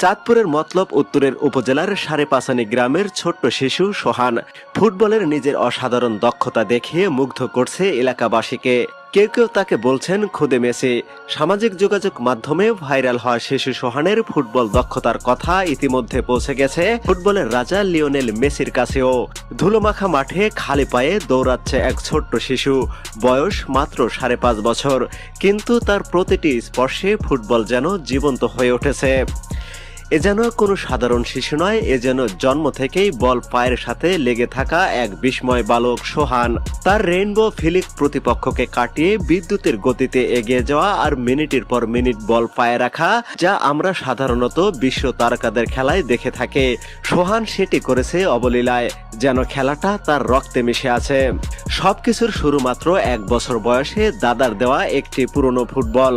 চাঁদপুরের মতলব উত্তরের উপজেলার সারেপাশানি গ্রামের ছোট্ট শিশু সোহান ফুটবলের নিজের অসাধারণ দক্ষতা দেখিয়ে মুগ্ধ করছে এলাকাবাসীকে। কেউ কেউ তাকে বলছেন খুদে মেসি। সামাজিক যোগাযোগ মাধ্যমে ভাইরাল হওয়া শিশু সোহানের ফুটবল দক্ষতার কথা ইতিমধ্যে পৌঁছে গেছে ফুটবলের রাজা লিওনেল মেসির কাছেও। ধুলোমাখা মাঠে খালি পায়ে দৌড়াচ্ছে এক ছোট্ট শিশু, বয়স মাত্র 5.5 বছর, কিন্তু তার প্রতিটি স্পর্শে ফুটবল যেন জীবন্ত হয়ে উঠেছে। এ যেন কোনো সাধারণ শিশু নয়, এ যেন জন্ম থেকেই বল পায়ের সাথে লেগে থাকা এক বিস্ময় বালক সোহান। তার রেইনবো ফিলিক প্রতিপক্ষকে কাটিয়ে বিদ্যুতের গতিতে এগিয়ে যাওয়া আর মিনিটের পর মিনিট বল পায়ে রাখা, যা আমরা সাধারণত বিশ্ব তারকাদের খেলায় দেখে থাকি, সোহান সেটি করেছে অবলীলায়, যেন খেলাটা তার রক্তে মিশে আছে। সবকিছুর শুরু মাত্র 1 বছর বয়সে দাদার দেওয়া একটি পুরনো ফুটবল।